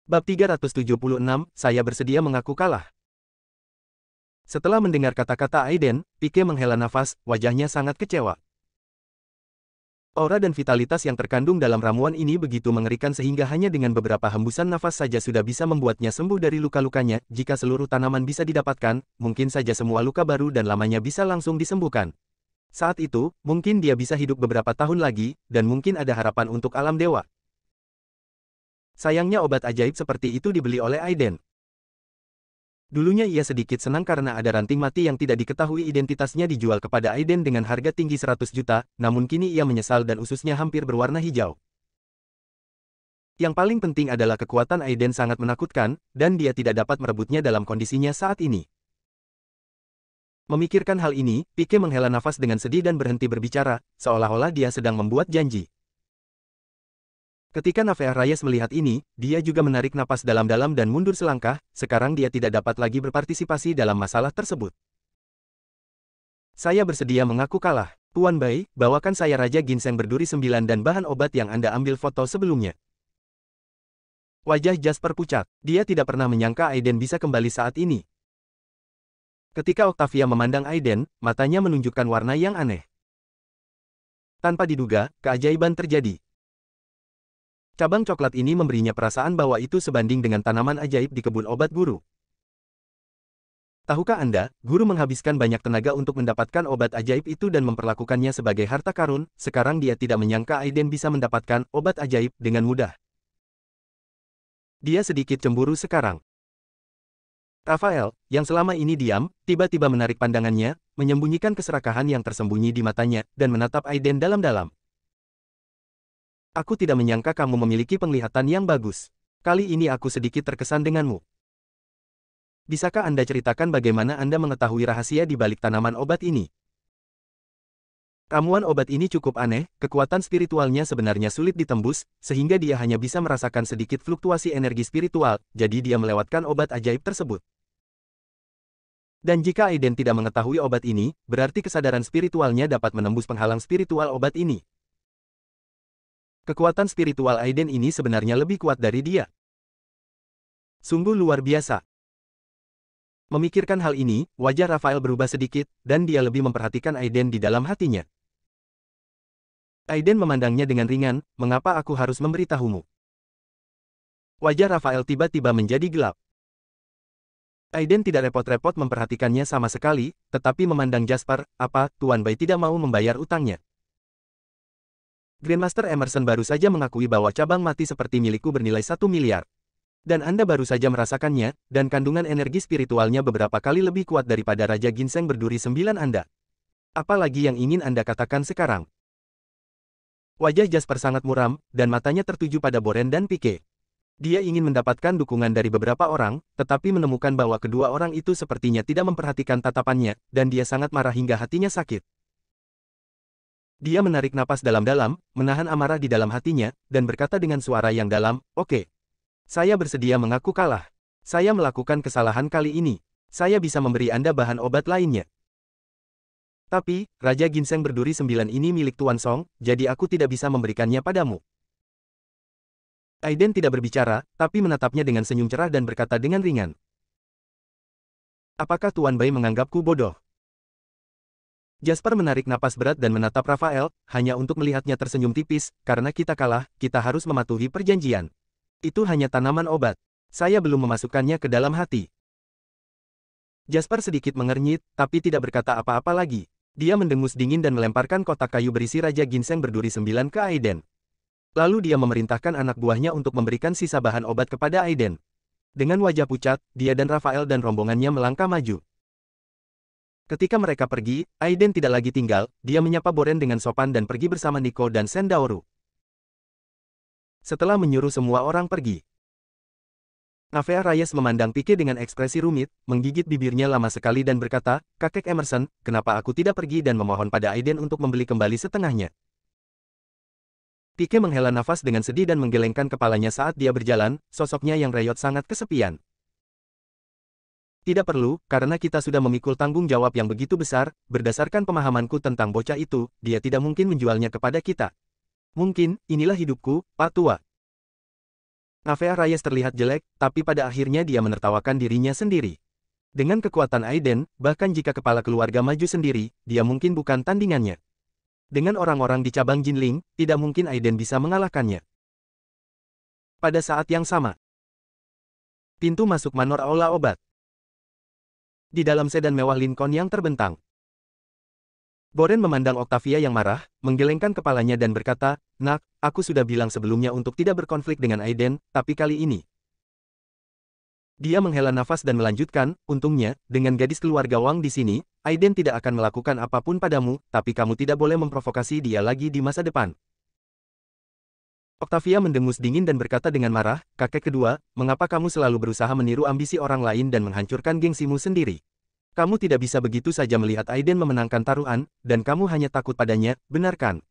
Bab 376, saya bersedia mengaku kalah. Setelah mendengar kata-kata Aiden, Pike menghela nafas, wajahnya sangat kecewa. Aura dan vitalitas yang terkandung dalam ramuan ini begitu mengerikan sehingga hanya dengan beberapa hembusan nafas saja sudah bisa membuatnya sembuh dari luka-lukanya. Jika seluruh tanaman bisa didapatkan, mungkin saja semua luka baru dan lamanya bisa langsung disembuhkan. Saat itu, mungkin dia bisa hidup beberapa tahun lagi, dan mungkin ada harapan untuk alam dewa. Sayangnya obat ajaib seperti itu dibeli oleh Aiden. Dulunya ia sedikit senang karena ada ranting mati yang tidak diketahui identitasnya dijual kepada Aiden dengan harga tinggi 100 juta, namun kini ia menyesal dan ususnya hampir berwarna hijau. Yang paling penting adalah kekuatan Aiden sangat menakutkan, dan dia tidak dapat merebutnya dalam kondisinya saat ini. Memikirkan hal ini, Pike menghela nafas dengan sedih dan berhenti berbicara, seolah-olah dia sedang membuat janji. Ketika Nafeah Rayes melihat ini, dia juga menarik napas dalam-dalam dan mundur selangkah, sekarang dia tidak dapat lagi berpartisipasi dalam masalah tersebut. Saya bersedia mengaku kalah. Tuan Bai, bawakan saya Raja Ginseng berduri 9 dan bahan obat yang Anda ambil foto sebelumnya. Wajah Jasper pucat. Dia tidak pernah menyangka Aiden bisa kembali saat ini. Ketika Octavia memandang Aiden, matanya menunjukkan warna yang aneh. Tanpa diduga, keajaiban terjadi. Cabang coklat ini memberinya perasaan bahwa itu sebanding dengan tanaman ajaib di kebun obat guru. Tahukah Anda, guru menghabiskan banyak tenaga untuk mendapatkan obat ajaib itu dan memperlakukannya sebagai harta karun, sekarang dia tidak menyangka Aiden bisa mendapatkan obat ajaib dengan mudah. Dia sedikit cemburu sekarang. Rafael, yang selama ini diam, tiba-tiba menarik pandangannya, menyembunyikan keserakahan yang tersembunyi di matanya, dan menatap Aiden dalam-dalam. Aku tidak menyangka kamu memiliki penglihatan yang bagus. Kali ini aku sedikit terkesan denganmu. Bisakah Anda ceritakan bagaimana Anda mengetahui rahasia di balik tanaman obat ini? Ramuan obat ini cukup aneh, kekuatan spiritualnya sebenarnya sulit ditembus, sehingga dia hanya bisa merasakan sedikit fluktuasi energi spiritual, jadi dia melewatkan obat ajaib tersebut. Dan jika Aiden tidak mengetahui obat ini, berarti kesadaran spiritualnya dapat menembus penghalang spiritual obat ini. Kekuatan spiritual Aiden ini sebenarnya lebih kuat dari dia. Sungguh luar biasa. Memikirkan hal ini, wajah Rafael berubah sedikit, dan dia lebih memperhatikan Aiden di dalam hatinya. Aiden memandangnya dengan ringan, mengapa aku harus memberitahumu? Wajah Rafael tiba-tiba menjadi gelap. Aiden tidak repot-repot memperhatikannya sama sekali, tetapi memandang Jasper, apa, Tuan Bai tidak mau membayar utangnya? Grandmaster Emerson baru saja mengakui bahwa cabang mati seperti milikku bernilai 1 miliar. Dan Anda baru saja merasakannya, dan kandungan energi spiritualnya beberapa kali lebih kuat daripada Raja Ginseng berduri 9 Anda. Apalagi yang ingin Anda katakan sekarang? Wajah Jasper sangat muram, dan matanya tertuju pada Boren dan Pike. Dia ingin mendapatkan dukungan dari beberapa orang, tetapi menemukan bahwa kedua orang itu sepertinya tidak memperhatikan tatapannya, dan dia sangat marah hingga hatinya sakit. Dia menarik napas dalam-dalam, menahan amarah di dalam hatinya, dan berkata dengan suara yang dalam, "Oke. Saya bersedia mengaku kalah. Saya melakukan kesalahan kali ini. Saya bisa memberi Anda bahan obat lainnya. Tapi, Raja Ginseng berduri 9 ini milik Tuan Song, jadi aku tidak bisa memberikannya padamu." Aiden tidak berbicara, tapi menatapnya dengan senyum cerah dan berkata dengan ringan, "Apakah Tuan Bai menganggapku bodoh?" Jasper menarik napas berat dan menatap Rafael, hanya untuk melihatnya tersenyum tipis, karena kita kalah, kita harus mematuhi perjanjian. Itu hanya tanaman obat. Saya belum memasukkannya ke dalam hati. Jasper sedikit mengernyit, tapi tidak berkata apa-apa lagi. Dia mendengus dingin dan melemparkan kotak kayu berisi Raja Ginseng berduri 9 ke Aiden. Lalu dia memerintahkan anak buahnya untuk memberikan sisa bahan obat kepada Aiden. Dengan wajah pucat, dia dan Rafael dan rombongannya melangkah maju. Ketika mereka pergi, Aiden tidak lagi tinggal, dia menyapa Boren dengan sopan dan pergi bersama Nico dan Sendaoru. Setelah menyuruh semua orang pergi, Nafeah Rayes memandang Pike dengan ekspresi rumit, menggigit bibirnya lama sekali dan berkata, "Kakek Emerson, kenapa aku tidak pergi dan memohon pada Aiden untuk membeli kembali setengahnya?" Pike menghela nafas dengan sedih dan menggelengkan kepalanya saat dia berjalan, sosoknya yang reyot sangat kesepian. "Tidak perlu, karena kita sudah memikul tanggung jawab yang begitu besar, berdasarkan pemahamanku tentang bocah itu, dia tidak mungkin menjualnya kepada kita. Mungkin, inilah hidupku, Pak Tua." Navea Reyes terlihat jelek, tapi pada akhirnya dia menertawakan dirinya sendiri. Dengan kekuatan Aiden, bahkan jika kepala keluarga maju sendiri, dia mungkin bukan tandingannya. Dengan orang-orang di cabang Jinling, tidak mungkin Aiden bisa mengalahkannya. Pada saat yang sama, pintu masuk Manor Aula Obat. Di dalam sedan mewah Lincoln yang terbentang, Boren memandang Octavia yang marah, menggelengkan kepalanya dan berkata, "Nak, aku sudah bilang sebelumnya untuk tidak berkonflik dengan Aiden, tapi kali ini." Dia menghela nafas dan melanjutkan, "Untungnya, dengan gadis keluarga Wang di sini, Aiden tidak akan melakukan apapun padamu, tapi kamu tidak boleh memprovokasi dia lagi di masa depan." Octavia mendengus dingin dan berkata dengan marah, "Kakek kedua, mengapa kamu selalu berusaha meniru ambisi orang lain dan menghancurkan gengsimu sendiri? Kamu tidak bisa begitu saja melihat Aiden memenangkan taruhan, dan kamu hanya takut padanya, benar kan?"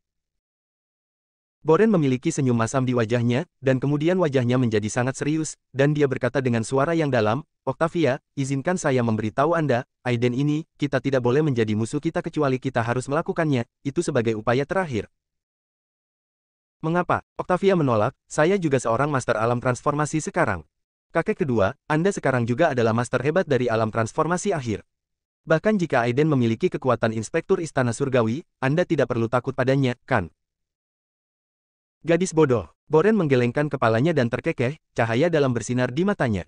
Boren memiliki senyum masam di wajahnya, dan kemudian wajahnya menjadi sangat serius, dan dia berkata dengan suara yang dalam, "Octavia, izinkan saya memberitahu Anda, Aiden ini, kita tidak boleh menjadi musuh kita kecuali kita harus melakukannya, itu sebagai upaya terakhir." "Mengapa?" Octavia menolak, "Saya juga seorang master alam transformasi sekarang. Kakek kedua, Anda sekarang juga adalah master hebat dari alam transformasi akhir. Bahkan jika Aiden memiliki kekuatan inspektur istana surgawi, Anda tidak perlu takut padanya, kan?" "Gadis bodoh." Boren menggelengkan kepalanya dan terkekeh, cahaya dalam bersinar di matanya.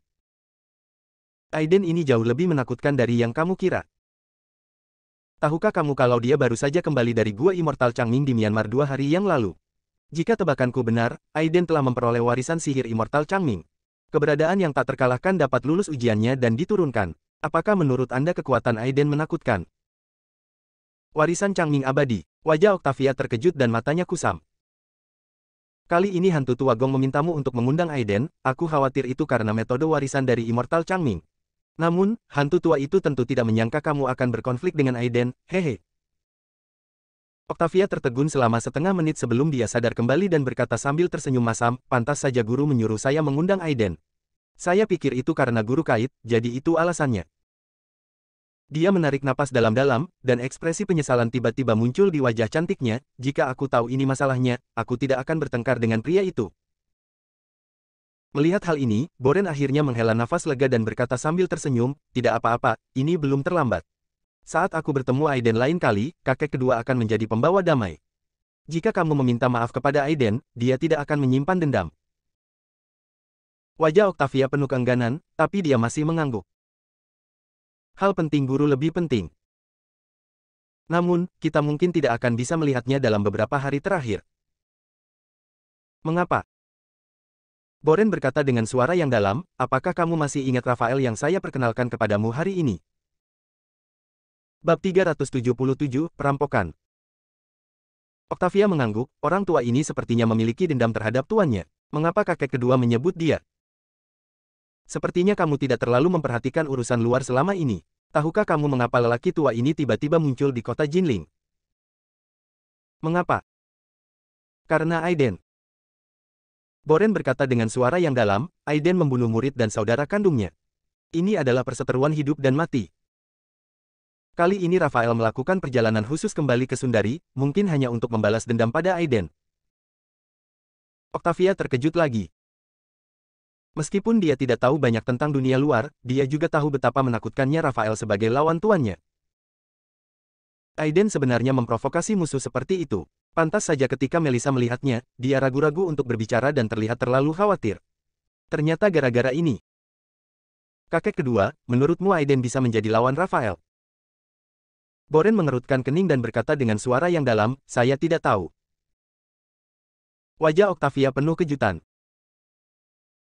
"Aiden ini jauh lebih menakutkan dari yang kamu kira. Tahukah kamu kalau dia baru saja kembali dari Gua Immortal Changming di Myanmar 2 hari yang lalu? Jika tebakanku benar, Aiden telah memperoleh warisan sihir Immortal Changming. Keberadaan yang tak terkalahkan dapat lulus ujiannya dan diturunkan. Apakah menurut Anda kekuatan Aiden menakutkan?" "Warisan Changming abadi." Wajah Octavia terkejut dan matanya kusam. "Kali ini hantu tua Gong memintamu untuk mengundang Aiden, aku khawatir itu karena metode warisan dari Immortal Changming. Namun, hantu tua itu tentu tidak menyangka kamu akan berkonflik dengan Aiden, hehe." Octavia tertegun selama setengah menit sebelum dia sadar kembali dan berkata sambil tersenyum masam, "Pantas saja guru menyuruh saya mengundang Aiden. Saya pikir itu karena guru kait, jadi itu alasannya." Dia menarik napas dalam-dalam, dan ekspresi penyesalan tiba-tiba muncul di wajah cantiknya, "Jika aku tahu ini masalahnya, aku tidak akan bertengkar dengan pria itu." Melihat hal ini, Boren akhirnya menghela nafas lega dan berkata sambil tersenyum, "Tidak apa-apa, ini belum terlambat. Saat aku bertemu Aiden lain kali, kakek kedua akan menjadi pembawa damai. Jika kamu meminta maaf kepada Aiden, dia tidak akan menyimpan dendam." Wajah Octavia penuh keengganan, tapi dia masih mengangguk. "Hal penting guru lebih penting. Namun, kita mungkin tidak akan bisa melihatnya dalam beberapa hari terakhir." "Mengapa?" Boren berkata dengan suara yang dalam, "Apakah kamu masih ingat Rafael yang saya perkenalkan kepadamu hari ini?" Bab 377, Perampokan. Octavia mengangguk, orang tua ini sepertinya memiliki dendam terhadap tuannya. Mengapa kakek kedua menyebut dia? "Sepertinya kamu tidak terlalu memperhatikan urusan luar selama ini. Tahukah kamu mengapa lelaki tua ini tiba-tiba muncul di kota Jinling?" "Mengapa?" "Karena Aiden." Boren berkata dengan suara yang dalam, "Aiden membunuh murid dan saudara kandungnya. Ini adalah perseteruan hidup dan mati. Kali ini Rafael melakukan perjalanan khusus kembali ke Sundari, mungkin hanya untuk membalas dendam pada Aiden." Octavia terkejut lagi. Meskipun dia tidak tahu banyak tentang dunia luar, dia juga tahu betapa menakutkannya Rafael sebagai lawan tuannya. Aiden sebenarnya memprovokasi musuh seperti itu. Pantas saja ketika Melissa melihatnya, dia ragu-ragu untuk berbicara dan terlihat terlalu khawatir. Ternyata gara-gara ini. "Kakek kedua, menurutmu Aiden bisa menjadi lawan Rafael?" Boren mengerutkan kening dan berkata dengan suara yang dalam, "Saya tidak tahu." Wajah Octavia penuh kejutan.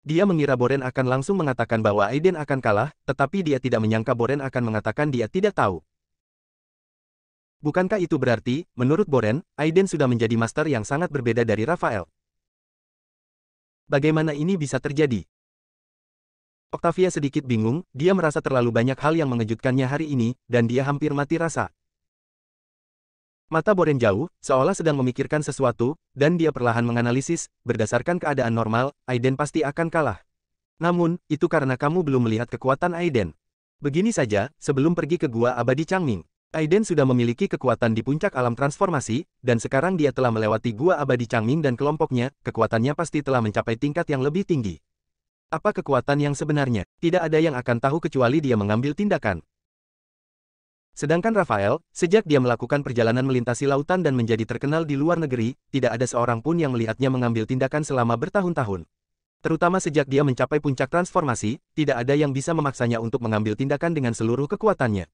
Dia mengira Boren akan langsung mengatakan bahwa Aiden akan kalah, tetapi dia tidak menyangka Boren akan mengatakan dia tidak tahu. Bukankah itu berarti, menurut Boren, Aiden sudah menjadi master yang sangat berbeda dari Rafael? Bagaimana ini bisa terjadi? Octavia sedikit bingung, dia merasa terlalu banyak hal yang mengejutkannya hari ini, dan dia hampir mati rasa. Mata Boren jauh, seolah sedang memikirkan sesuatu, dan dia perlahan menganalisis, berdasarkan keadaan normal, Aiden pasti akan kalah. Namun, itu karena kamu belum melihat kekuatan Aiden. Begini saja, sebelum pergi ke Gua Abadi Changming, Aiden sudah memiliki kekuatan di puncak alam transformasi, dan sekarang dia telah melewati Gua Abadi Changming dan kelompoknya, kekuatannya pasti telah mencapai tingkat yang lebih tinggi. Apa kekuatan yang sebenarnya? Tidak ada yang akan tahu kecuali dia mengambil tindakan. Sedangkan Rafael, sejak dia melakukan perjalanan melintasi lautan dan menjadi terkenal di luar negeri, tidak ada seorang pun yang melihatnya mengambil tindakan selama bertahun-tahun. Terutama sejak dia mencapai puncak transformasi, tidak ada yang bisa memaksanya untuk mengambil tindakan dengan seluruh kekuatannya.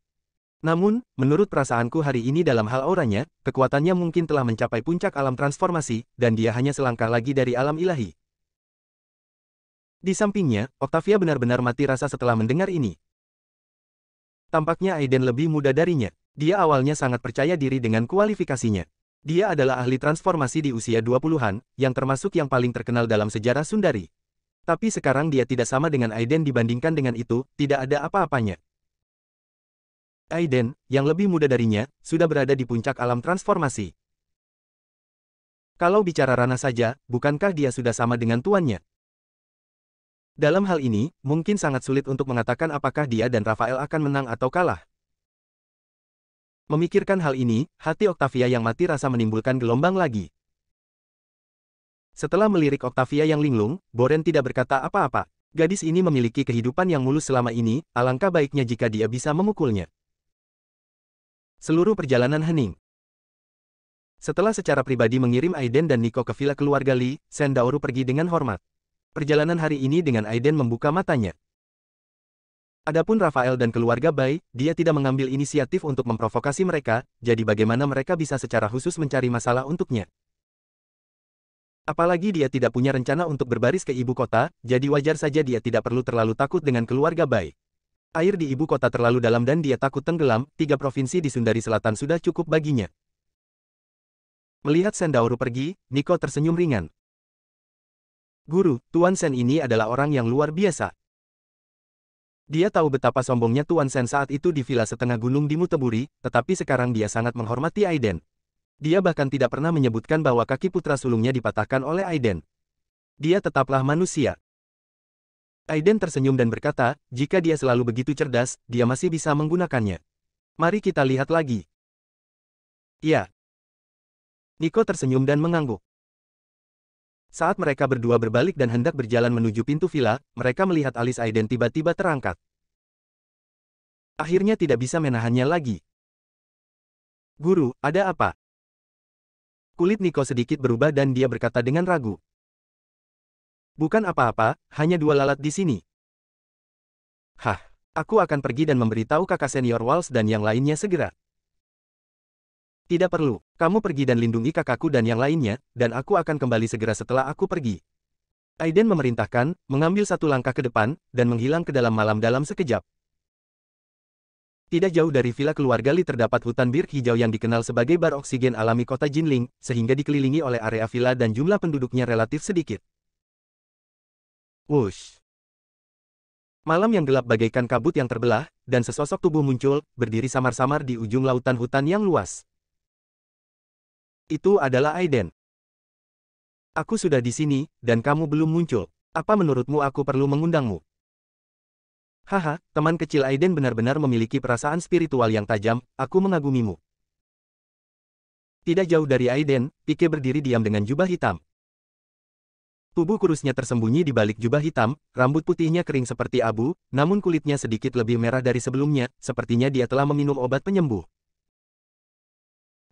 Namun, menurut perasaanku hari ini dalam hal auranya, kekuatannya mungkin telah mencapai puncak alam transformasi, dan dia hanya selangkah lagi dari alam ilahi. Di sampingnya, Octavia benar-benar mati rasa setelah mendengar ini. Tampaknya Aiden lebih muda darinya. Dia awalnya sangat percaya diri dengan kualifikasinya. Dia adalah ahli transformasi di usia 20-an, yang termasuk yang paling terkenal dalam sejarah Sundari. Tapi sekarang dia tidak sama dengan Aiden dibandingkan dengan itu, tidak ada apa-apanya. Aiden, yang lebih muda darinya, sudah berada di puncak alam transformasi. Kalau bicara Rana saja, bukankah dia sudah sama dengan tuannya? Dalam hal ini, mungkin sangat sulit untuk mengatakan apakah dia dan Rafael akan menang atau kalah. Memikirkan hal ini, hati Octavia yang mati rasa menimbulkan gelombang lagi. Setelah melirik Octavia yang linglung, Boren tidak berkata apa-apa. Gadis ini memiliki kehidupan yang mulus selama ini, alangkah baiknya jika dia bisa memukulnya. Seluruh perjalanan hening. Setelah secara pribadi mengirim Aiden dan Nico ke villa keluarga Lee, Sendaoru pergi dengan hormat. Perjalanan hari ini dengan Aiden membuka matanya. Adapun Rafael dan keluarga Bai, dia tidak mengambil inisiatif untuk memprovokasi mereka, jadi bagaimana mereka bisa secara khusus mencari masalah untuknya. Apalagi dia tidak punya rencana untuk berbaris ke ibu kota, jadi wajar saja dia tidak perlu terlalu takut dengan keluarga Bai. Air di ibu kota terlalu dalam dan dia takut tenggelam, 3 provinsi di Sundari Selatan sudah cukup baginya. Melihat Sendaoru pergi, Nico tersenyum ringan. Guru, Tuan Sen ini adalah orang yang luar biasa. Dia tahu betapa sombongnya Tuan Sen saat itu di villa setengah gunung di Muteburi, tetapi sekarang dia sangat menghormati Aiden. Dia bahkan tidak pernah menyebutkan bahwa kaki putra sulungnya dipatahkan oleh Aiden. Dia tetaplah manusia. Aiden tersenyum dan berkata, jika dia selalu begitu cerdas, dia masih bisa menggunakannya. Mari kita lihat lagi. Ya. Nico tersenyum dan mengangguk. Saat mereka berdua berbalik dan hendak berjalan menuju pintu villa, mereka melihat alis Aiden tiba-tiba terangkat. Akhirnya tidak bisa menahannya lagi. Guru, ada apa? Kulit Nico sedikit berubah dan dia berkata dengan ragu. Bukan apa-apa, hanya 2 lalat di sini. Hah, aku akan pergi dan memberitahu kakak senior Walsh dan yang lainnya segera. Tidak perlu, kamu pergi dan lindungi kakakku dan yang lainnya, dan aku akan kembali segera setelah aku pergi. Aiden memerintahkan, mengambil 1 langkah ke depan, dan menghilang ke dalam malam dalam sekejap. Tidak jauh dari villa keluarga Lee terdapat hutan bir hijau yang dikenal sebagai bar oksigen alami kota Jinling, sehingga dikelilingi oleh area villa dan jumlah penduduknya relatif sedikit. Wush! Malam yang gelap bagaikan kabut yang terbelah, dan sesosok tubuh muncul, berdiri samar-samar di ujung lautan hutan yang luas. Itu adalah Aiden. Aku sudah di sini, dan kamu belum muncul. Apa menurutmu aku perlu mengundangmu? Haha, teman kecil Aiden benar-benar memiliki perasaan spiritual yang tajam, aku mengagumimu. Tidak jauh dari Aiden, Pike berdiri diam dengan jubah hitam. Tubuh kurusnya tersembunyi di balik jubah hitam, rambut putihnya kering seperti abu, namun kulitnya sedikit lebih merah dari sebelumnya, sepertinya dia telah meminum obat penyembuh.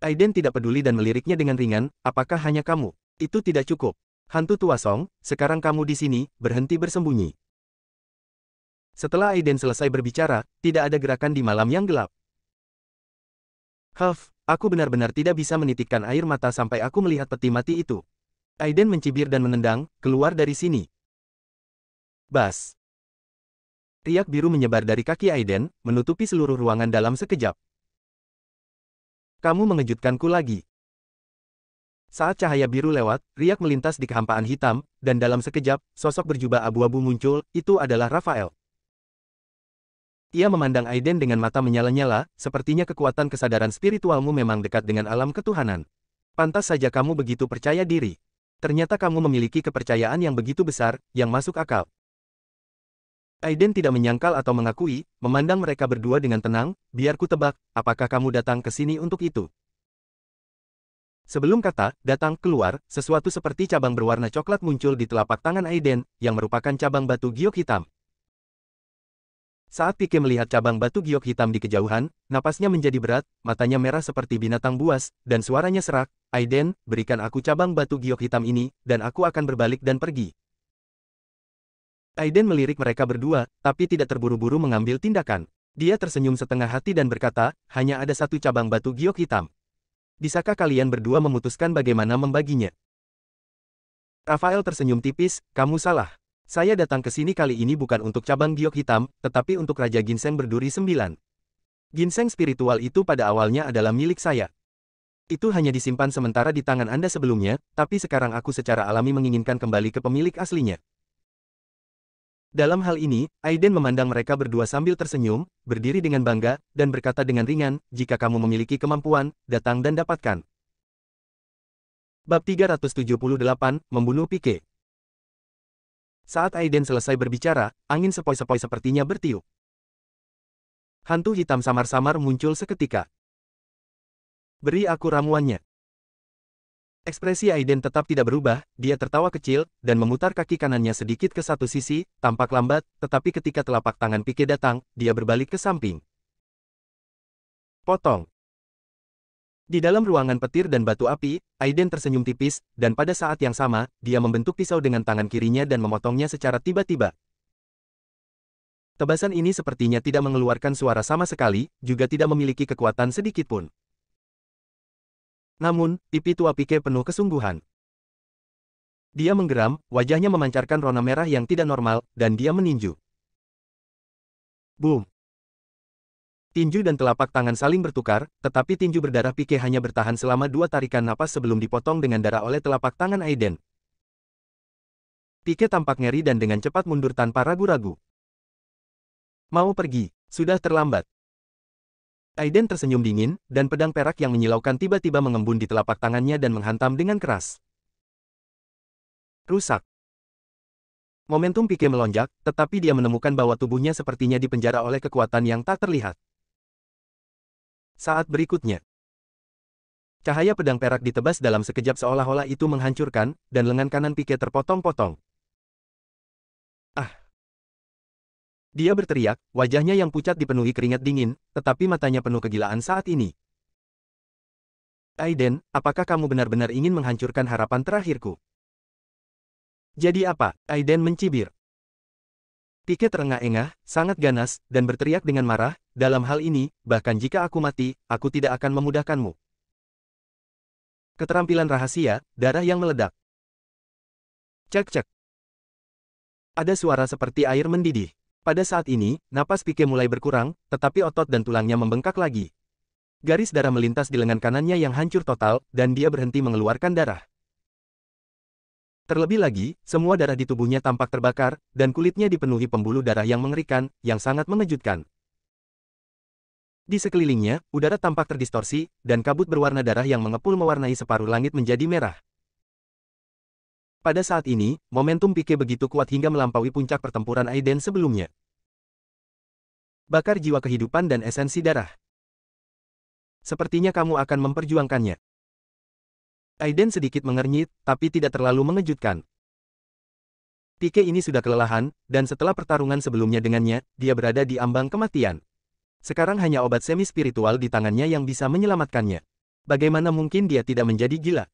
Aiden tidak peduli dan meliriknya dengan ringan, apakah hanya kamu? Itu tidak cukup. Hantu tua Song, sekarang kamu di sini, berhenti bersembunyi. Setelah Aiden selesai berbicara, tidak ada gerakan di malam yang gelap. Huff, aku benar-benar tidak bisa menitikkan air mata sampai aku melihat peti mati itu. Aiden mencibir dan menendang, keluar dari sini. Bas. Riak biru menyebar dari kaki Aiden, menutupi seluruh ruangan dalam sekejap. Kamu mengejutkanku lagi. Saat cahaya biru lewat, riak melintas di kehampaan hitam, dan dalam sekejap, sosok berjubah abu-abu muncul, itu adalah Rafael. Ia memandang Aiden dengan mata menyala-nyala, sepertinya kekuatan kesadaran spiritualmu memang dekat dengan alam ketuhanan. Pantas saja kamu begitu percaya diri. Ternyata kamu memiliki kepercayaan yang begitu besar, yang masuk akal. Aiden tidak menyangkal atau mengakui, memandang mereka berdua dengan tenang, biar ku tebak, apakah kamu datang ke sini untuk itu? Sebelum kata datang keluar, sesuatu seperti cabang berwarna coklat muncul di telapak tangan Aiden, yang merupakan cabang batu giok hitam. Saat Pike melihat cabang batu giok hitam di kejauhan, napasnya menjadi berat, matanya merah seperti binatang buas, dan suaranya serak, "Aiden, berikan aku cabang batu giok hitam ini, dan aku akan berbalik dan pergi." Aiden melirik mereka berdua, tapi tidak terburu-buru mengambil tindakan. Dia tersenyum setengah hati dan berkata, "Hanya ada satu cabang batu giok hitam. Bisakah kalian berdua memutuskan bagaimana membaginya?" Rafael tersenyum tipis, "Kamu salah. Saya datang ke sini kali ini bukan untuk cabang giok hitam, tetapi untuk Raja Ginseng berduri 9. Ginseng spiritual itu pada awalnya adalah milik saya. Itu hanya disimpan sementara di tangan Anda sebelumnya, tapi sekarang aku secara alami menginginkan kembali ke pemilik aslinya." Dalam hal ini, Aiden memandang mereka berdua sambil tersenyum, berdiri dengan bangga, dan berkata dengan ringan, "Jika kamu memiliki kemampuan, datang dan dapatkan." Bab 378, Membunuh Pike. Saat Aiden selesai berbicara, angin sepoi-sepoi sepertinya bertiup. Hantu hitam samar-samar muncul seketika. "Beri aku ramuannya." Ekspresi Aiden tetap tidak berubah, dia tertawa kecil, dan memutar kaki kanannya sedikit ke satu sisi, tampak lambat, tetapi ketika telapak tangan Pike datang, dia berbalik ke samping. Potong. Di dalam ruangan petir dan batu api, Aiden tersenyum tipis, dan pada saat yang sama, dia membentuk pisau dengan tangan kirinya dan memotongnya secara tiba-tiba. Tebasan ini sepertinya tidak mengeluarkan suara sama sekali, juga tidak memiliki kekuatan sedikitpun. Namun, pipi tua Pike penuh kesungguhan. Dia menggeram, wajahnya memancarkan warna merah yang tidak normal, dan dia meninju. Boom! Tinju dan telapak tangan saling bertukar, tetapi tinju berdarah Pike hanya bertahan selama 2 tarikan napas sebelum dipotong dengan darah oleh telapak tangan Aiden. Pike tampak ngeri dan dengan cepat mundur tanpa ragu-ragu. "Mau pergi, sudah terlambat." Aiden tersenyum dingin, dan pedang perak yang menyilaukan tiba-tiba mengembun di telapak tangannya dan menghantam dengan keras. Rusak. Momentum Pike melonjak, tetapi dia menemukan bahwa tubuhnya sepertinya dipenjara oleh kekuatan yang tak terlihat. Saat berikutnya, cahaya pedang perak ditebas dalam sekejap seolah-olah itu menghancurkan, dan lengan kanan Pike terpotong-potong. "Ah!" Dia berteriak, wajahnya yang pucat dipenuhi keringat dingin, tetapi matanya penuh kegilaan saat ini. "Aiden, apakah kamu benar-benar ingin menghancurkan harapan terakhirku?" "Jadi apa?" Aiden mencibir. Pike terengah-engah, sangat ganas, dan berteriak dengan marah, "Dalam hal ini, bahkan jika aku mati, aku tidak akan memudahkanmu." Keterampilan rahasia, darah yang meledak. Cek-cek. Ada suara seperti air mendidih. Pada saat ini, napas Pike mulai berkurang, tetapi otot dan tulangnya membengkak lagi. Garis darah melintas di lengan kanannya yang hancur total, dan dia berhenti mengeluarkan darah. Terlebih lagi, semua darah di tubuhnya tampak terbakar, dan kulitnya dipenuhi pembuluh darah yang mengerikan, yang sangat mengejutkan. Di sekelilingnya, udara tampak terdistorsi, dan kabut berwarna darah yang mengepul mewarnai separuh langit menjadi merah. Pada saat ini, momentum Pike begitu kuat hingga melampaui puncak pertempuran Aiden sebelumnya. Bakar jiwa kehidupan dan esensi darah. Sepertinya kamu akan memperjuangkannya. Aiden sedikit mengernyit, tapi tidak terlalu mengejutkan. Pike ini sudah kelelahan, dan setelah pertarungan sebelumnya dengannya, dia berada di ambang kematian. Sekarang hanya obat semi-spiritual di tangannya yang bisa menyelamatkannya. Bagaimana mungkin dia tidak menjadi gila?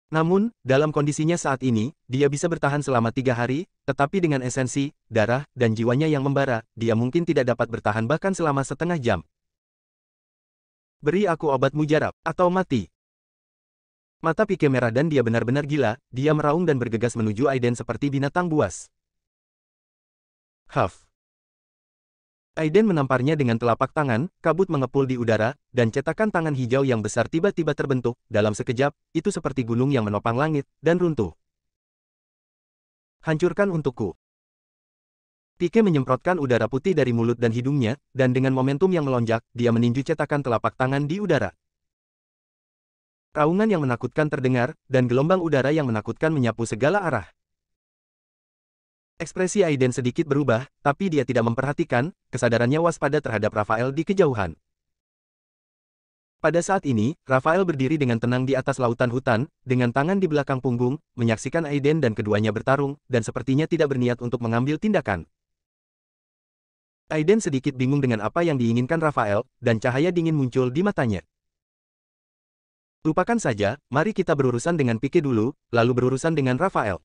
Namun, dalam kondisinya saat ini, dia bisa bertahan selama 3 hari, tetapi dengan esensi, darah, dan jiwanya yang membara, dia mungkin tidak dapat bertahan bahkan selama setengah jam. "Beri aku obat mujarab, atau mati." Mata Pike merah dan dia benar-benar gila, dia meraung dan bergegas menuju Aiden seperti binatang buas. Huff. Aiden menamparnya dengan telapak tangan, kabut mengepul di udara, dan cetakan tangan hijau yang besar tiba-tiba terbentuk. Dalam sekejap, itu seperti gunung yang menopang langit, dan runtuh. "Hancurkan untukku." Pike menyemprotkan udara putih dari mulut dan hidungnya, dan dengan momentum yang melonjak, dia meninju cetakan telapak tangan di udara. Raungan yang menakutkan terdengar, dan gelombang udara yang menakutkan menyapu segala arah. Ekspresi Aiden sedikit berubah, tapi dia tidak memperhatikan, kesadarannya waspada terhadap Rafael di kejauhan. Pada saat ini, Rafael berdiri dengan tenang di atas lautan hutan, dengan tangan di belakang punggung, menyaksikan Aiden dan keduanya bertarung, dan sepertinya tidak berniat untuk mengambil tindakan. Aiden sedikit bingung dengan apa yang diinginkan Rafael, dan cahaya dingin muncul di matanya. Lupakan saja, mari kita berurusan dengan Pique dulu, lalu berurusan dengan Rafael.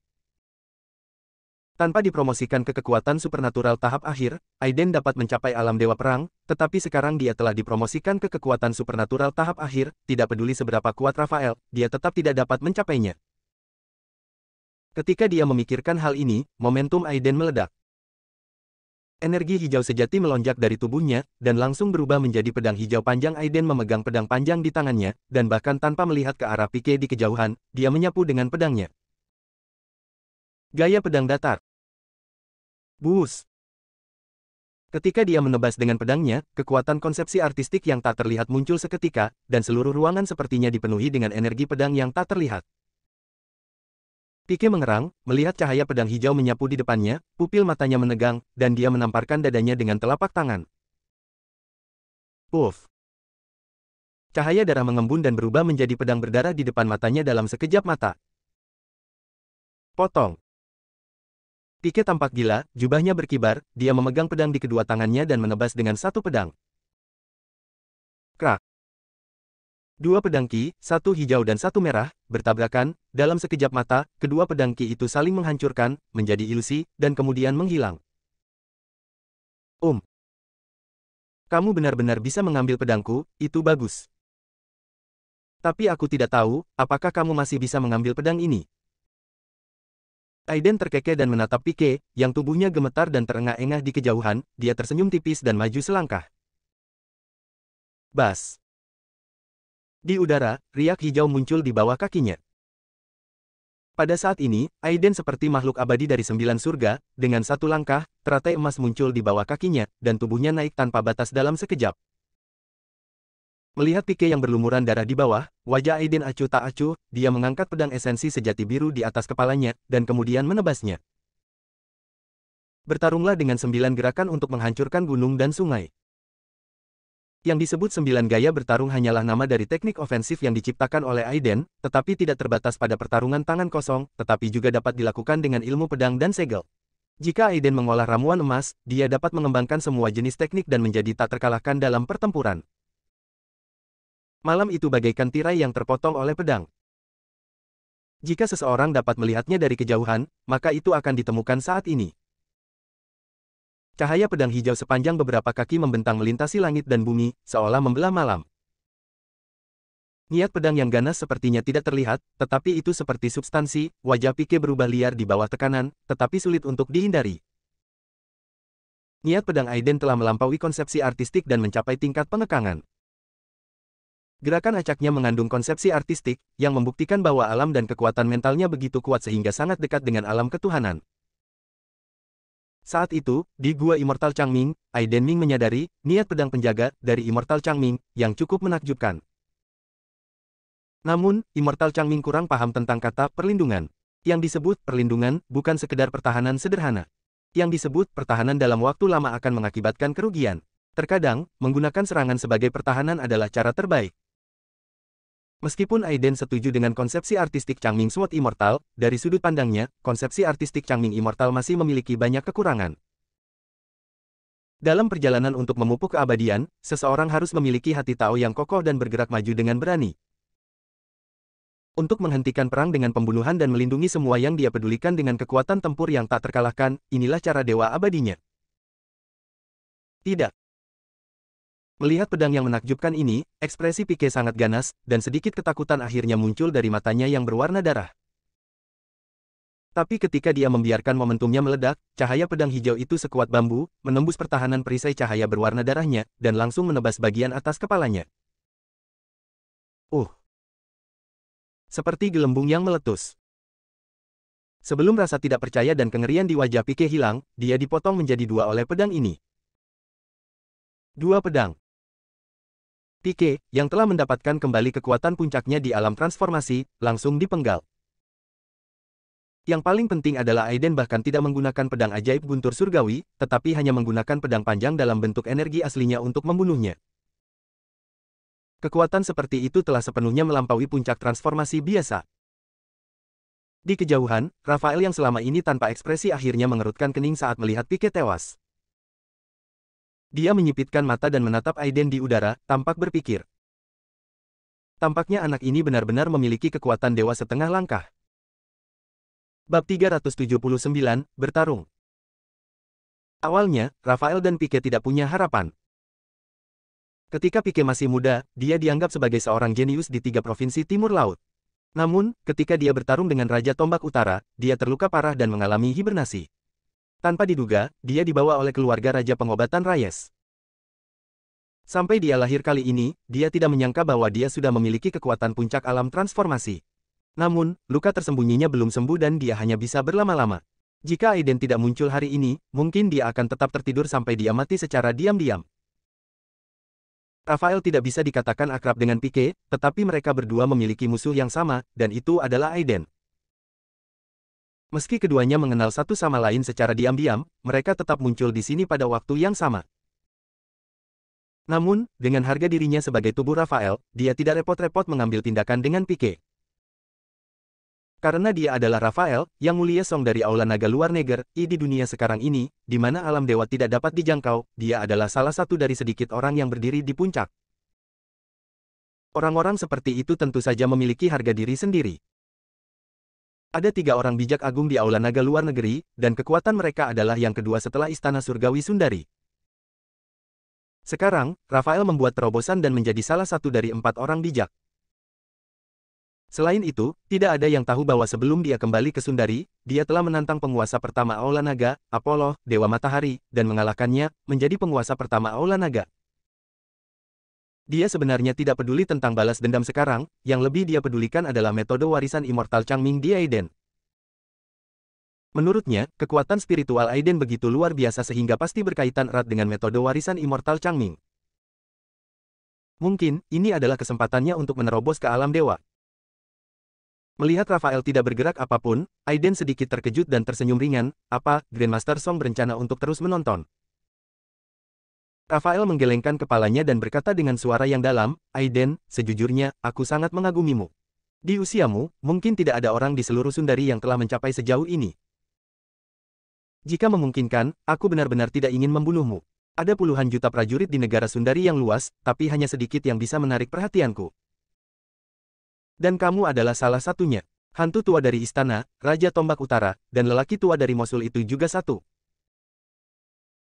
Tanpa dipromosikan ke kekuatan supernatural tahap akhir, Aiden dapat mencapai alam dewa perang, tetapi sekarang dia telah dipromosikan ke kekuatan supernatural tahap akhir, tidak peduli seberapa kuat Rafael, dia tetap tidak dapat mencapainya. Ketika dia memikirkan hal ini, momentum Aiden meledak. Energi hijau sejati melonjak dari tubuhnya, dan langsung berubah menjadi pedang hijau panjang. Aiden memegang pedang panjang di tangannya, dan bahkan tanpa melihat ke arah Pique di kejauhan, dia menyapu dengan pedangnya. Gaya pedang datar. Bus. Ketika dia menebas dengan pedangnya, kekuatan konsepsi artistik yang tak terlihat muncul seketika, dan seluruh ruangan sepertinya dipenuhi dengan energi pedang yang tak terlihat. Pique mengerang, melihat cahaya pedang hijau menyapu di depannya, pupil matanya menegang, dan dia menamparkan dadanya dengan telapak tangan. Puff. Cahaya darah mengembun dan berubah menjadi pedang berdarah di depan matanya dalam sekejap mata. Potong. Pique tampak gila, jubahnya berkibar, dia memegang pedang di kedua tangannya dan menebas dengan satu pedang. Krak. Dua pedang ki, satu hijau dan satu merah, bertabrakan, dalam sekejap mata, kedua pedang ki itu saling menghancurkan, menjadi ilusi, dan kemudian menghilang. Kamu benar-benar bisa mengambil pedangku, itu bagus. Tapi aku tidak tahu, apakah kamu masih bisa mengambil pedang ini? Aiden terkekeh dan menatap Pique, yang tubuhnya gemetar dan terengah-engah di kejauhan, dia tersenyum tipis dan maju selangkah. Bas. Di udara, riak hijau muncul di bawah kakinya. Pada saat ini, Aiden seperti makhluk abadi dari 9 surga, dengan satu langkah, teratai emas muncul di bawah kakinya, dan tubuhnya naik tanpa batas dalam sekejap. Melihat Pique yang berlumuran darah di bawah, wajah Aiden acuh tak acuh, dia mengangkat pedang esensi sejati biru di atas kepalanya, dan kemudian menebasnya. Bertarunglah dengan 9 gerakan untuk menghancurkan gunung dan sungai. Yang disebut 9 gaya bertarung hanyalah nama dari teknik ofensif yang diciptakan oleh Aiden, tetapi tidak terbatas pada pertarungan tangan kosong, tetapi juga dapat dilakukan dengan ilmu pedang dan segel. Jika Aiden mengolah ramuan emas, dia dapat mengembangkan semua jenis teknik dan menjadi tak terkalahkan dalam pertempuran. Malam itu bagaikan tirai yang terpotong oleh pedang. Jika seseorang dapat melihatnya dari kejauhan, maka itu akan ditemukan saat ini. Cahaya pedang hijau sepanjang beberapa kaki membentang melintasi langit dan bumi, seolah membelah malam. Niat pedang yang ganas sepertinya tidak terlihat, tetapi itu seperti substansi, wajah Pique berubah liar di bawah tekanan, tetapi sulit untuk dihindari. Niat pedang Aiden telah melampaui konsepsi artistik dan mencapai tingkat pengekangan. Gerakan acaknya mengandung konsepsi artistik, yang membuktikan bahwa alam dan kekuatan mentalnya begitu kuat sehingga sangat dekat dengan alam ketuhanan. Saat itu, di Gua Immortal Changming, Aiden Ming menyadari, niat pedang penjaga, dari Immortal Changming, yang cukup menakjubkan. Namun, Immortal Changming kurang paham tentang kata perlindungan. Yang disebut perlindungan, bukan sekedar pertahanan sederhana. Yang disebut pertahanan dalam waktu lama akan mengakibatkan kerugian. Terkadang, menggunakan serangan sebagai pertahanan adalah cara terbaik. Meskipun Aiden setuju dengan konsepsi artistik Changming Sword Immortal, dari sudut pandangnya, konsepsi artistik Changming Immortal masih memiliki banyak kekurangan. Dalam perjalanan untuk memupuk keabadian, seseorang harus memiliki hati Tao yang kokoh dan bergerak maju dengan berani. Untuk menghentikan perang dengan pembunuhan dan melindungi semua yang dia pedulikan dengan kekuatan tempur yang tak terkalahkan, inilah cara dewa abadinya. Tidak. Melihat pedang yang menakjubkan ini, ekspresi Pique sangat ganas, dan sedikit ketakutan akhirnya muncul dari matanya yang berwarna darah. Tapi ketika dia membiarkan momentumnya meledak, cahaya pedang hijau itu sekuat bambu, menembus pertahanan perisai cahaya berwarna darahnya, dan langsung menebas bagian atas kepalanya. Seperti gelembung yang meletus. Sebelum rasa tidak percaya dan kengerian di wajah Pique hilang, dia dipotong menjadi dua oleh pedang ini. Dua pedang. Pique, yang telah mendapatkan kembali kekuatan puncaknya di alam transformasi, langsung dipenggal. Yang paling penting adalah Aiden bahkan tidak menggunakan pedang ajaib guntur surgawi, tetapi hanya menggunakan pedang panjang dalam bentuk energi aslinya untuk membunuhnya. Kekuatan seperti itu telah sepenuhnya melampaui puncak transformasi biasa. Di kejauhan, Rafael yang selama ini tanpa ekspresi akhirnya mengerutkan kening saat melihat Pike tewas. Dia menyipitkan mata dan menatap Aiden di udara, tampak berpikir. Tampaknya anak ini benar-benar memiliki kekuatan dewa setengah langkah. Bab 379, Bertarung. Awalnya, Rafael dan Pike tidak punya harapan. Ketika Pike masih muda, dia dianggap sebagai seorang jenius di 3 provinsi Timur Laut. Namun, ketika dia bertarung dengan Raja Tombak Utara, dia terluka parah dan mengalami hibernasi. Tanpa diduga, dia dibawa oleh keluarga Raja Pengobatan Rayes. Sampai dia lahir kali ini, dia tidak menyangka bahwa dia sudah memiliki kekuatan puncak alam transformasi. Namun, luka tersembunyinya belum sembuh dan dia hanya bisa berlama-lama. Jika Aiden tidak muncul hari ini, mungkin dia akan tetap tertidur sampai dia mati secara diam-diam. Rafael tidak bisa dikatakan akrab dengan Pike, tetapi mereka berdua memiliki musuh yang sama, dan itu adalah Aiden. Meski keduanya mengenal satu sama lain secara diam-diam, mereka tetap muncul di sini pada waktu yang sama. Namun, dengan harga dirinya sebagai tubuh Rafael, dia tidak repot-repot mengambil tindakan dengan Pike. Karena dia adalah Rafael, yang mulia Song dari Aula Naga Luar Neger, di dunia sekarang ini, di mana alam dewa tidak dapat dijangkau, dia adalah salah satu dari sedikit orang yang berdiri di puncak. Orang-orang seperti itu tentu saja memiliki harga diri sendiri. Ada 3 orang bijak agung di Aula Naga Luar Negeri, dan kekuatan mereka adalah yang kedua setelah Istana Surgawi Sundari. Sekarang, Rafael membuat terobosan dan menjadi salah satu dari 4 orang bijak. Selain itu, tidak ada yang tahu bahwa sebelum dia kembali ke Sundari, dia telah menantang penguasa pertama Aula Naga, Apollo, Dewa Matahari, dan mengalahkannya, menjadi penguasa pertama Aula Naga. Dia sebenarnya tidak peduli tentang balas dendam sekarang, yang lebih dia pedulikan adalah metode warisan immortal Changming di Aiden. Menurutnya, kekuatan spiritual Aiden begitu luar biasa sehingga pasti berkaitan erat dengan metode warisan immortal Changming. Mungkin, ini adalah kesempatannya untuk menerobos ke alam dewa. Melihat Rafael tidak bergerak apapun, Aiden sedikit terkejut dan tersenyum ringan. Apa, Grandmaster Song berencana untuk terus menonton? Rafael menggelengkan kepalanya dan berkata dengan suara yang dalam, Aiden, sejujurnya, aku sangat mengagumimu. Di usiamu, mungkin tidak ada orang di seluruh Sundari yang telah mencapai sejauh ini. Jika memungkinkan, aku benar-benar tidak ingin membunuhmu. Ada puluhan juta prajurit di negara Sundari yang luas, tapi hanya sedikit yang bisa menarik perhatianku. Dan kamu adalah salah satunya. Hantu tua dari istana, Raja Tombak Utara, dan lelaki tua dari Mosul itu juga satu.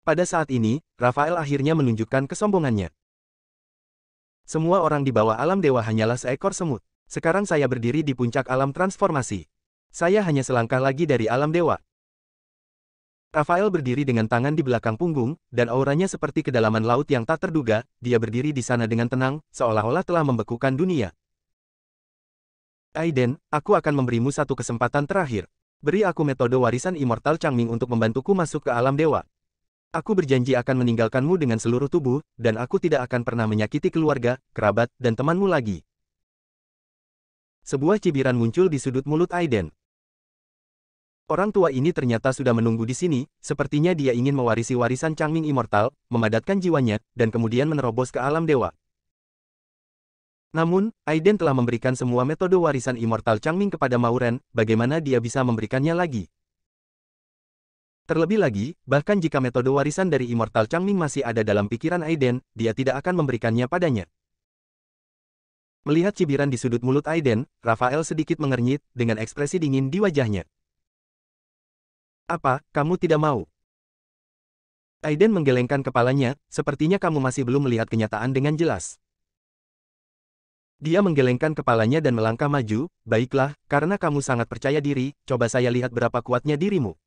Pada saat ini, Rafael akhirnya menunjukkan kesombongannya. Semua orang di bawah alam dewa hanyalah seekor semut. Sekarang saya berdiri di puncak alam transformasi. Saya hanya selangkah lagi dari alam dewa. Rafael berdiri dengan tangan di belakang punggung, dan auranya seperti kedalaman laut yang tak terduga. Dia berdiri di sana dengan tenang, seolah-olah telah membekukan dunia. Aiden, aku akan memberimu satu kesempatan terakhir. Beri aku metode warisan immortal Changming untuk membantuku masuk ke alam dewa. Aku berjanji akan meninggalkanmu dengan seluruh tubuh, dan aku tidak akan pernah menyakiti keluarga, kerabat, dan temanmu lagi. Sebuah cibiran muncul di sudut mulut Aiden. Orang tua ini ternyata sudah menunggu di sini, sepertinya dia ingin mewarisi warisan Changming immortal, memadatkan jiwanya, dan kemudian menerobos ke alam dewa. Namun, Aiden telah memberikan semua metode warisan immortal Changming kepada Mauren, bagaimana dia bisa memberikannya lagi? Terlebih lagi, bahkan jika metode warisan dari immortal Changming masih ada dalam pikiran Aiden, dia tidak akan memberikannya padanya. Melihat cibiran di sudut mulut Aiden, Rafael sedikit mengernyit, dengan ekspresi dingin di wajahnya. Apa, kamu tidak mau? Aiden menggelengkan kepalanya, sepertinya kamu masih belum melihat kenyataan dengan jelas. Dia menggelengkan kepalanya dan melangkah maju, baiklah, karena kamu sangat percaya diri, coba saya lihat berapa kuatnya dirimu.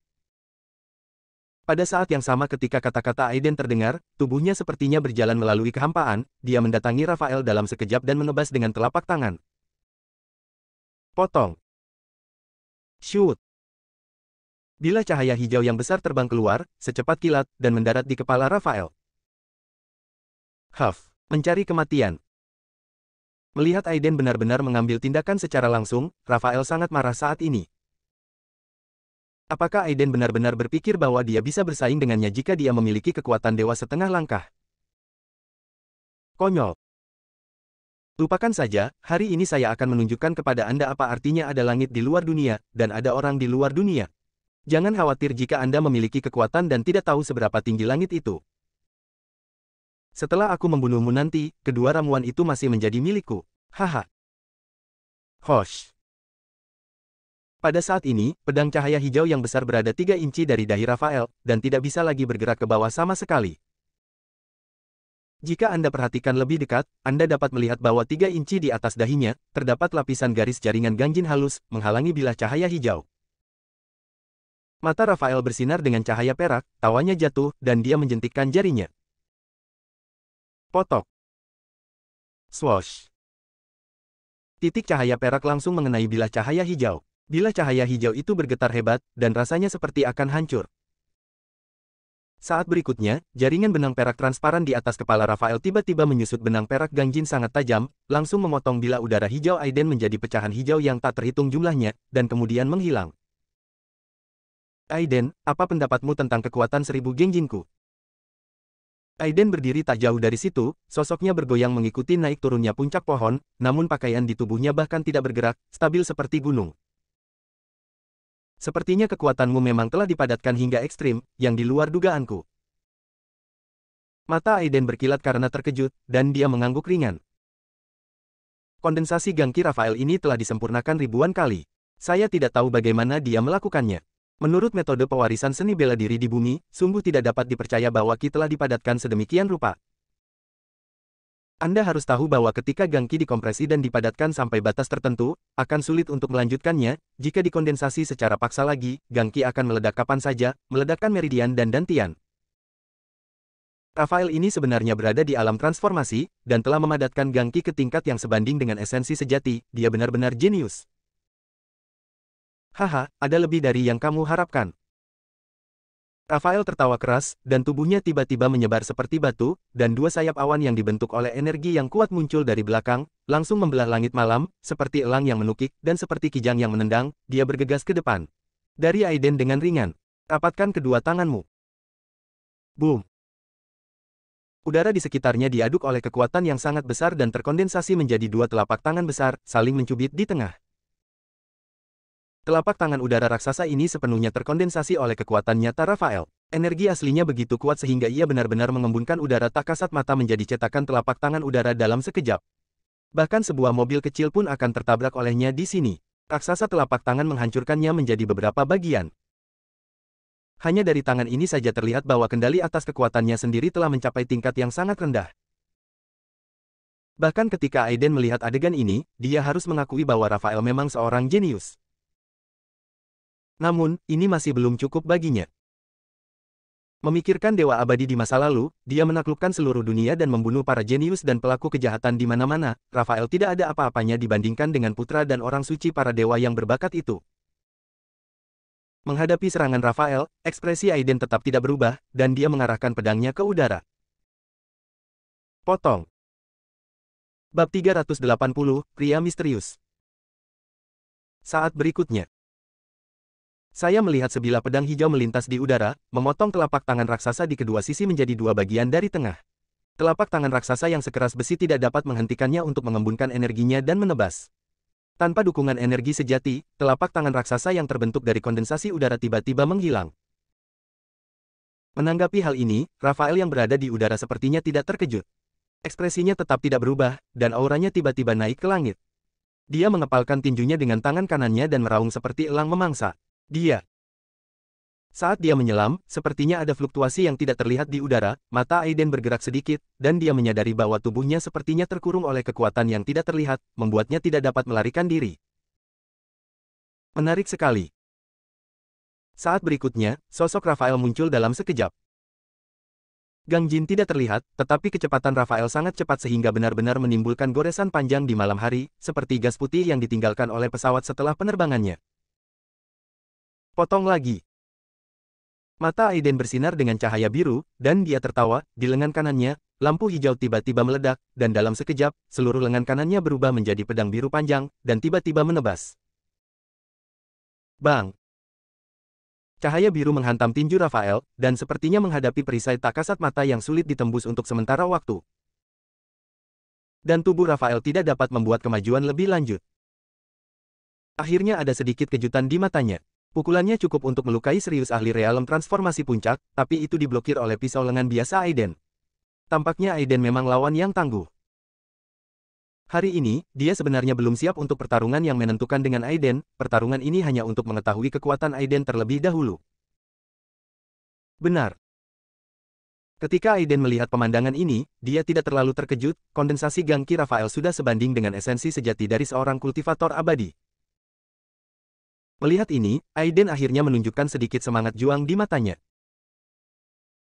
Pada saat yang sama ketika kata-kata Aiden terdengar, tubuhnya sepertinya berjalan melalui kehampaan, dia mendatangi Rafael dalam sekejap dan menebas dengan telapak tangan. Potong. Shoot. Bila cahaya hijau yang besar terbang keluar, secepat kilat, dan mendarat di kepala Rafael. Huff, mencari kematian. Melihat Aiden benar-benar mengambil tindakan secara langsung, Rafael sangat marah saat ini. Apakah Aiden benar-benar berpikir bahwa dia bisa bersaing dengannya jika dia memiliki kekuatan dewa setengah langkah? Konyol. Lupakan saja, hari ini saya akan menunjukkan kepada Anda apa artinya ada langit di luar dunia, dan ada orang di luar dunia. Jangan khawatir jika Anda memiliki kekuatan dan tidak tahu seberapa tinggi langit itu. Setelah aku membunuhmu nanti, kedua ramuan itu masih menjadi milikku. Haha. Hosh. Pada saat ini, pedang cahaya hijau yang besar berada 3 inci dari dahi Rafael, dan tidak bisa lagi bergerak ke bawah sama sekali. Jika Anda perhatikan lebih dekat, Anda dapat melihat bahwa 3 inci di atas dahinya, terdapat lapisan garis jaringan ganjin halus, menghalangi bilah cahaya hijau. Mata Rafael bersinar dengan cahaya perak, tawanya jatuh, dan dia menjentikkan jarinya. Potok. Swoosh. Titik cahaya perak langsung mengenai bilah cahaya hijau. Bilah cahaya hijau itu bergetar hebat, dan rasanya seperti akan hancur. Saat berikutnya, jaringan benang perak transparan di atas kepala Rafael tiba-tiba menyusut benang perak ganjin sangat tajam, langsung memotong bilah udara hijau Aiden menjadi pecahan hijau yang tak terhitung jumlahnya, dan kemudian menghilang. Aiden, apa pendapatmu tentang kekuatan 1000 genjinku? Aiden berdiri tak jauh dari situ, sosoknya bergoyang mengikuti naik turunnya puncak pohon, namun pakaian di tubuhnya bahkan tidak bergerak, stabil seperti gunung. Sepertinya kekuatanmu memang telah dipadatkan hingga ekstrim, yang di luar dugaanku. Mata Aiden berkilat karena terkejut, dan dia mengangguk ringan. Kondensasi gangki Rafael ini telah disempurnakan ribuan kali. Saya tidak tahu bagaimana dia melakukannya. Menurut metode pewarisan seni bela diri di bumi, sungguh tidak dapat dipercaya bahwa Ki telah dipadatkan sedemikian rupa. Anda harus tahu bahwa ketika gangki dikompresi dan dipadatkan sampai batas tertentu, akan sulit untuk melanjutkannya. Jika dikondensasi secara paksa lagi, gangki akan meledak kapan saja, meledakkan meridian dan dantian. Rafael ini sebenarnya berada di alam transformasi, dan telah memadatkan gangki ke tingkat yang sebanding dengan esensi sejati. Dia benar-benar jenius. Haha, ada lebih dari yang kamu harapkan. Rafael tertawa keras, dan tubuhnya tiba-tiba menyebar seperti batu, dan 2 sayap awan yang dibentuk oleh energi yang kuat muncul dari belakang, langsung membelah langit malam, seperti elang yang menukik, dan seperti kijang yang menendang, dia bergegas ke depan. Dari Aiden dengan ringan. Rapatkan kedua tanganmu. Boom. Udara di sekitarnya diaduk oleh kekuatan yang sangat besar dan terkondensasi menjadi 2 telapak tangan besar, saling mencubit di tengah. Telapak tangan udara raksasa ini sepenuhnya terkondensasi oleh kekuatan nyata Rafael. Energi aslinya begitu kuat sehingga ia benar-benar mengembunkan udara tak kasat mata menjadi cetakan telapak tangan udara dalam sekejap. Bahkan sebuah mobil kecil pun akan tertabrak olehnya di sini. Raksasa telapak tangan menghancurkannya menjadi beberapa bagian. Hanya dari tangan ini saja terlihat bahwa kendali atas kekuatannya sendiri telah mencapai tingkat yang sangat rendah. Bahkan ketika Aiden melihat adegan ini, dia harus mengakui bahwa Rafael memang seorang jenius. Namun, ini masih belum cukup baginya. Memikirkan dewa abadi di masa lalu, dia menaklukkan seluruh dunia dan membunuh para jenius dan pelaku kejahatan di mana-mana. Rafael tidak ada apa-apanya dibandingkan dengan putra dan orang suci para dewa yang berbakat itu. Menghadapi serangan Rafael, ekspresi Aiden tetap tidak berubah, dan dia mengarahkan pedangnya ke udara. Potong. Bab 380, Pria Misterius. Saat berikutnya. Saya melihat sebilah pedang hijau melintas di udara, memotong telapak tangan raksasa di kedua sisi menjadi 2 bagian dari tengah. Telapak tangan raksasa yang sekeras besi tidak dapat menghentikannya untuk mengembunkan energinya dan menebas. Tanpa dukungan energi sejati, telapak tangan raksasa yang terbentuk dari kondensasi udara tiba-tiba menghilang. Menanggapi hal ini, Rafael yang berada di udara sepertinya tidak terkejut. Ekspresinya tetap tidak berubah, dan auranya tiba-tiba naik ke langit. Dia mengepalkan tinjunya dengan tangan kanannya dan meraung seperti elang memangsa. Saat dia menyelam, sepertinya ada fluktuasi yang tidak terlihat di udara, mata Aiden bergerak sedikit, dan dia menyadari bahwa tubuhnya sepertinya terkurung oleh kekuatan yang tidak terlihat, membuatnya tidak dapat melarikan diri. Menarik sekali. Saat berikutnya, sosok Rafael muncul dalam sekejap. Gang Jin tidak terlihat, tetapi kecepatan Rafael sangat cepat sehingga benar-benar menimbulkan goresan panjang di malam hari, seperti gas putih yang ditinggalkan oleh pesawat setelah penerbangannya. Potong lagi. Mata Aiden bersinar dengan cahaya biru, dan dia tertawa. Di lengan kanannya, lampu hijau tiba-tiba meledak, dan dalam sekejap, seluruh lengan kanannya berubah menjadi pedang biru panjang, dan tiba-tiba menebas. Bang! Cahaya biru menghantam tinju Rafael, dan sepertinya menghadapi perisai tak kasat mata yang sulit ditembus untuk sementara waktu. Dan tubuh Rafael tidak dapat membuat kemajuan lebih lanjut. Akhirnya ada sedikit kejutan di matanya. Pukulannya cukup untuk melukai serius ahli realem transformasi puncak, tapi itu diblokir oleh pisau lengan biasa Aiden. Tampaknya Aiden memang lawan yang tangguh. Hari ini, dia sebenarnya belum siap untuk pertarungan yang menentukan dengan Aiden. Pertarungan ini hanya untuk mengetahui kekuatan Aiden terlebih dahulu. Benar. Ketika Aiden melihat pemandangan ini, dia tidak terlalu terkejut. Kondensasi Gangki Rafael sudah sebanding dengan esensi sejati dari seorang kultivator abadi. Melihat ini, Aiden akhirnya menunjukkan sedikit semangat juang di matanya.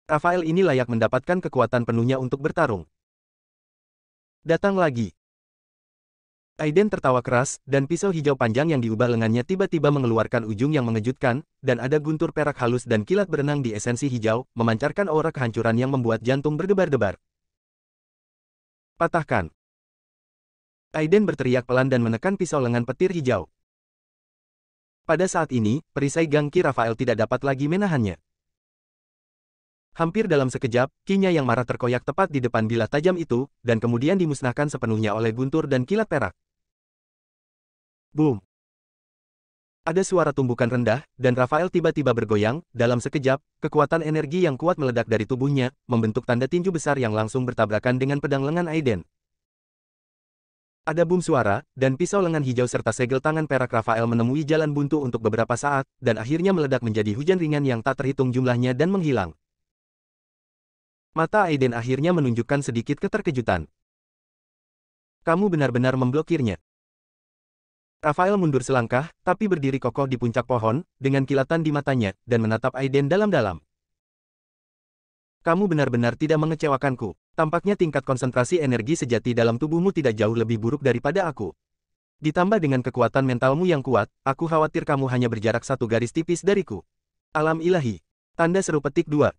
Rafael ini layak mendapatkan kekuatan penuhnya untuk bertarung. Datang lagi. Aiden tertawa keras, dan pisau hijau panjang yang diubah lengannya tiba-tiba mengeluarkan ujung yang mengejutkan, dan ada guntur perak halus dan kilat berenang di esensi hijau, memancarkan aura kehancuran yang membuat jantung berdebar-debar. Patahkan. Aiden berteriak pelan dan menekan pisau lengan petir hijau. Pada saat ini, perisai Gangki Rafael tidak dapat lagi menahannya. Hampir dalam sekejap, kinya yang marah terkoyak tepat di depan bilah tajam itu, dan kemudian dimusnahkan sepenuhnya oleh guntur dan kilat perak. Boom! Ada suara tumbukan rendah, dan Rafael tiba-tiba bergoyang. Dalam sekejap, kekuatan energi yang kuat meledak dari tubuhnya, membentuk tanda tinju besar yang langsung bertabrakan dengan pedang lengan Aiden. Ada boom suara, dan pisau lengan hijau serta segel tangan perak Rafael menemui jalan buntu untuk beberapa saat, dan akhirnya meledak menjadi hujan ringan yang tak terhitung jumlahnya dan menghilang. Mata Aiden akhirnya menunjukkan sedikit keterkejutan. Kamu benar-benar memblokirnya. Rafael mundur selangkah, tapi berdiri kokoh di puncak pohon, dengan kilatan di matanya, dan menatap Aiden dalam-dalam. Kamu benar-benar tidak mengecewakanku. Tampaknya tingkat konsentrasi energi sejati dalam tubuhmu tidak jauh lebih buruk daripada aku. Ditambah dengan kekuatan mentalmu yang kuat, aku khawatir kamu hanya berjarak satu garis tipis dariku. Alam ilahi. Tanda seru petik 2.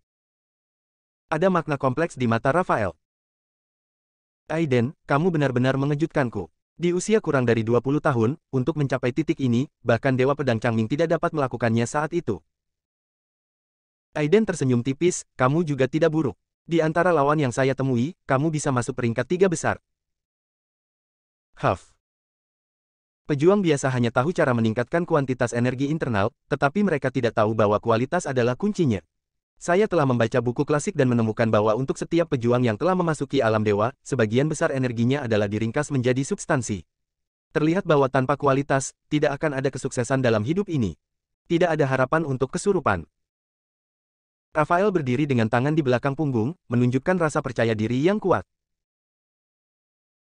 Ada makna kompleks di mata Rafael. Aiden, kamu benar-benar mengejutkanku. Di usia kurang dari 20 tahun, untuk mencapai titik ini, bahkan Dewa Pedang Changming tidak dapat melakukannya saat itu. Aiden tersenyum tipis, kamu juga tidak buruk. Di antara lawan yang saya temui, kamu bisa masuk peringkat 3 besar. Huff. Pejuang biasa hanya tahu cara meningkatkan kuantitas energi internal, tetapi mereka tidak tahu bahwa kualitas adalah kuncinya. Saya telah membaca buku klasik dan menemukan bahwa untuk setiap pejuang yang telah memasuki alam dewa, sebagian besar energinya adalah diringkas menjadi substansi. Terlihat bahwa tanpa kualitas, tidak akan ada kesuksesan dalam hidup ini. Tidak ada harapan untuk kesurupan. Rafael berdiri dengan tangan di belakang punggung, menunjukkan rasa percaya diri yang kuat.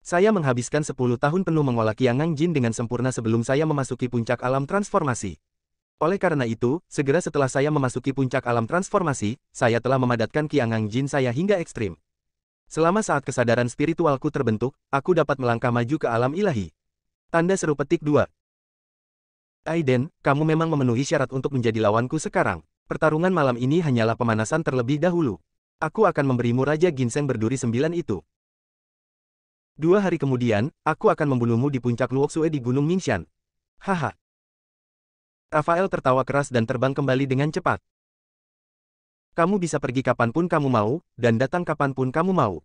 Saya menghabiskan 10 tahun penuh mengolah Qiangang Jin dengan sempurna sebelum saya memasuki puncak alam transformasi. Oleh karena itu, segera setelah saya memasuki puncak alam transformasi, saya telah memadatkan Qiangang Jin saya hingga ekstrim. Selama saat kesadaran spiritualku terbentuk, aku dapat melangkah maju ke alam ilahi. Tanda seru petik 2. Aiden, kamu memang memenuhi syarat untuk menjadi lawanku sekarang. Pertarungan malam ini hanyalah pemanasan terlebih dahulu. Aku akan memberimu Raja Ginseng berduri 9 itu. 2 hari kemudian, aku akan membunuhmu di puncak Luoxue di Gunung Mingshan. Haha. Rafael tertawa keras dan terbang kembali dengan cepat. Kamu bisa pergi kapanpun kamu mau, dan datang kapanpun kamu mau.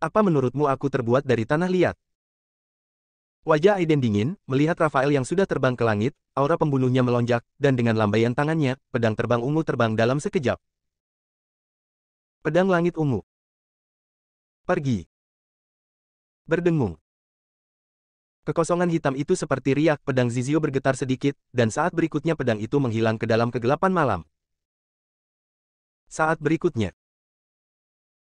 Apa menurutmu aku terbuat dari tanah liat? Wajah Aiden dingin, melihat Rafael yang sudah terbang ke langit, aura pembunuhnya melonjak, dan dengan lambaian tangannya, pedang terbang ungu terbang dalam sekejap. Pedang langit ungu. Pergi. Berdengung. Kekosongan hitam itu seperti riak, pedang Zizio bergetar sedikit, dan saat berikutnya pedang itu menghilang ke dalam kegelapan malam. Saat berikutnya,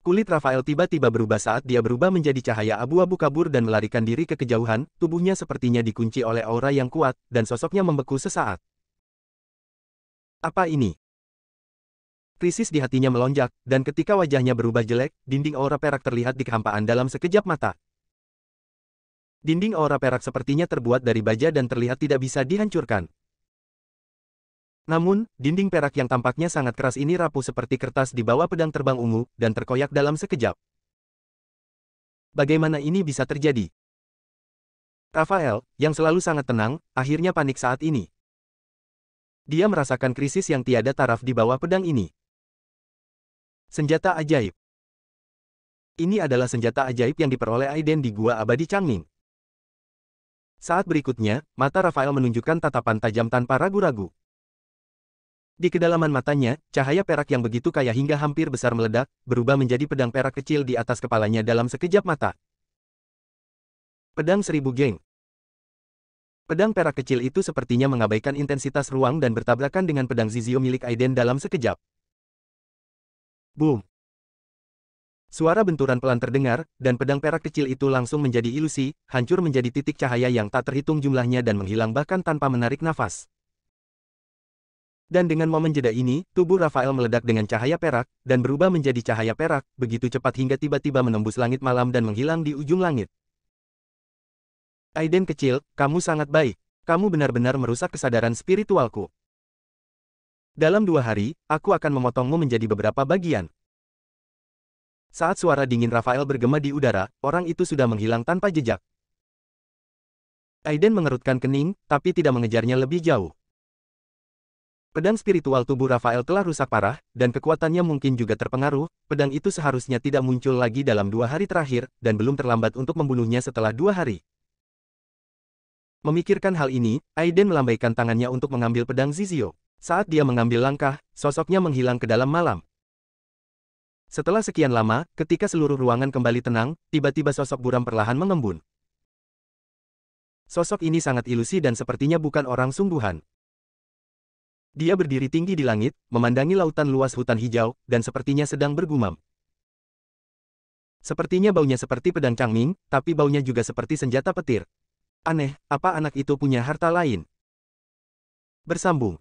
kulit Rafael tiba-tiba berubah saat dia berubah menjadi cahaya abu-abu kabur dan melarikan diri ke kejauhan, tubuhnya sepertinya dikunci oleh aura yang kuat, dan sosoknya membeku sesaat. Apa ini? Krisis di hatinya melonjak, dan ketika wajahnya berubah jelek, dinding aura perak terlihat di kehampaan dalam sekejap mata. Dinding aura perak sepertinya terbuat dari baja dan terlihat tidak bisa dihancurkan. Namun, dinding perak yang tampaknya sangat keras ini rapuh seperti kertas di bawah pedang terbang ungu, dan terkoyak dalam sekejap. Bagaimana ini bisa terjadi? Rafael, yang selalu sangat tenang, akhirnya panik saat ini. Dia merasakan krisis yang tiada taraf di bawah pedang ini. Senjata ajaib. Ini adalah senjata ajaib yang diperoleh Aiden di Gua Abadi Changming. Saat berikutnya, mata Rafael menunjukkan tatapan tajam tanpa ragu-ragu. Di kedalaman matanya, cahaya perak yang begitu kaya hingga hampir besar meledak, berubah menjadi pedang perak kecil di atas kepalanya dalam sekejap mata. Pedang 1000 geng. Pedang perak kecil itu sepertinya mengabaikan intensitas ruang dan bertabrakan dengan pedang Zizio milik Aiden dalam sekejap. Boom! Suara benturan pelan terdengar, dan pedang perak kecil itu langsung menjadi ilusi, hancur menjadi titik cahaya yang tak terhitung jumlahnya dan menghilang bahkan tanpa menarik nafas. Dan dengan momen jeda ini, tubuh Rafael meledak dengan cahaya perak, dan berubah menjadi cahaya perak, begitu cepat hingga tiba-tiba menembus langit malam dan menghilang di ujung langit. Aiden kecil, kamu sangat baik. Kamu benar-benar merusak kesadaran spiritualku. Dalam 2 hari, aku akan memotongmu menjadi beberapa bagian. Saat suara dingin Rafael bergema di udara, orang itu sudah menghilang tanpa jejak. Aiden mengerutkan kening, tapi tidak mengejarnya lebih jauh. Pedang spiritual tubuh Rafael telah rusak parah, dan kekuatannya mungkin juga terpengaruh. Pedang itu seharusnya tidak muncul lagi dalam 2 hari terakhir, dan belum terlambat untuk membunuhnya setelah 2 hari. Memikirkan hal ini, Aiden melambaikan tangannya untuk mengambil pedang Zizio. Saat dia mengambil langkah, sosoknya menghilang ke dalam malam. Setelah sekian lama, ketika seluruh ruangan kembali tenang, tiba-tiba sosok buram perlahan mengembun. Sosok ini sangat ilusi dan sepertinya bukan orang sungguhan. Dia berdiri tinggi di langit, memandangi lautan luas hutan hijau, dan sepertinya sedang bergumam. Sepertinya baunya seperti pedang Changming, tapi baunya juga seperti senjata petir. Aneh, apa anak itu punya harta lain? Bersambung.